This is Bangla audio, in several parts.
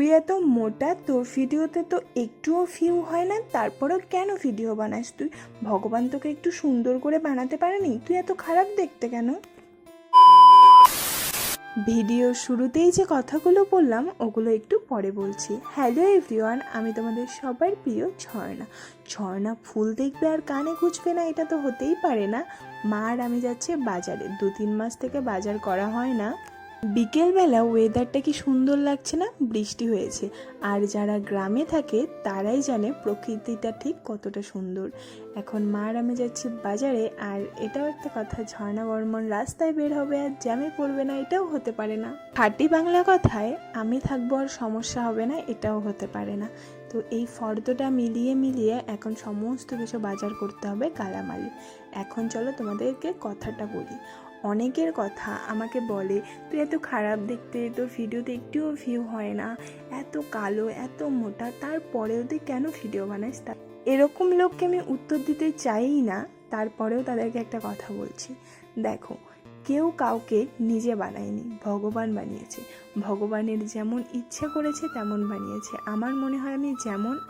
তুই এত মোটা, তোর ভিডিওতে তো একটুও ভিউ হয় না, তারপরেও কেন ভিডিও বানাস তুই? ভগবান তোকে একটু সুন্দর করে বানাতে পারেনি? তুই এত খারাপ দেখতে কেন? ভিডিওর শুরুতেই যে কথাগুলো বললাম ওগুলো একটু পরে বলছি। হ্যালো এভরিওয়ান, আমি তোমাদের সবার প্রিয় ঝর্ণা। ঝর্ণা ফুল দেখবে আর কানে গুঁজবে না, এটা তো হতেই পারে না। মা আর আমি যাচ্ছি বাজারে, 2-3 মাস থেকে বাজার করা হয় না। বিকেলবেলা ওয়েদারটা কি সুন্দর লাগছে না, বৃষ্টি হয়েছে। আর যারা গ্রামে থাকে তারাই জানে প্রকৃতিটা ঠিক কতটা সুন্দর। এখন মা আর আমি যাচ্ছি বাজারে, আর এটাও একটা কথা, ঝর্ণা বর্মন রাস্তায় বের হবে আর জ্যামে পড়বে না, এটাও হতে পারে না। খাঁটি বাংলা কথায় আমি থাকবো আর সমস্যা হবে না, এটাও হতে পারে না। তো এই ফর্দটা মিলিয়ে মিলিয়ে এখন সমস্ত কিছু বাজার করতে হবে কালামালি। এখন চলো তোমাদেরকে কথাটা বলি। অনেকের কথা আমাকে বলে, তুই এত খারাপ দেখতে, তোর ভিডিওতে একটুও ভিউ হয় না, এত কালো, এত মোটা, তারপরেও তুই কেন ভিডিও বানাস? এরকম লোককে আমি উত্তর দিতে চাই না, তারপরেও তাদেরকে একটা কথা বলছি। দেখো, কেউ কাউকে নিজে বানায়নি, ভগবান বানিয়েছে। ভগবানের যেমন ইচ্ছা করেছে তেমন বানিয়েছে। আমার মনে হয়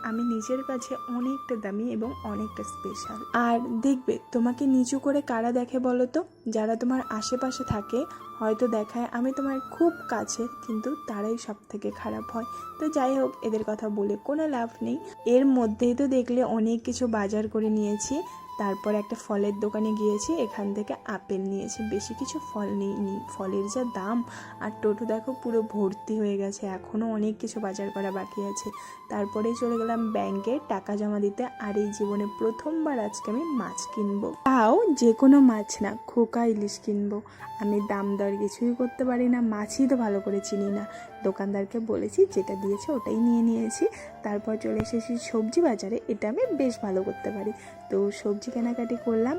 আমি নিজের কাছে অনেকটা দামি এবং অনেকটা স্পেশাল। আর দেখবে, তোমাকে নিচু করে কারা দেখে বলো তো? যারা তোমার আশেপাশে থাকে, হয়তো দেখায় আমি তোমার খুব কাছে, কিন্তু তারাই সব থেকে খারাপ হয়। তো যাই হোক, এদের কথা বলে কোনো লাভ নেই। এর মধ্যেই তো দেখলে অনেক কিছু বাজার করে নিয়েছি। তারপর একটা ফলের দোকানে গিয়েছি, এখান থেকে আপেল নিয়েছি, বেশি কিছু ফল নিইনি। ফলের যা দাম, আর টোটো দেখো পুরো ভর্তি হয়ে গেছে, এখনও অনেক কিছু বাজার করা বাকি আছে। তারপরে চলে গেলাম ব্যাংকে টাকা জমা দিতে। আর এই জীবনে প্রথমবার আজকে আমি মাছ কিনবো, তাও যে কোনো মাছ না, খোকা ইলিশ কিনবো। আমি দাম দর কিছুই করতে পারি না, মাছই তো ভালো করে চিনি না। দোকানদারকে বলেছি, যেটা দিয়েছে ওটাই নিয়ে নিয়েছি। তারপর চলে এসেছি সবজি বাজারে, এটা আমি বেশ ভালো করতে পারি। তো সবজি কেনাকাটি করলাম।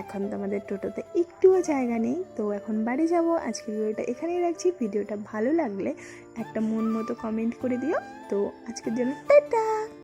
এখন তো আমাদের টোটোতে একটুও জায়গা নেই, তো এখন বাড়ি যাব। আজকের ভিডিওটা এখানেই রাখছি। ভিডিওটা ভালো লাগলে একটা মন মতো কমেন্ট করে দিও। তো আজকের জন্য টাটা।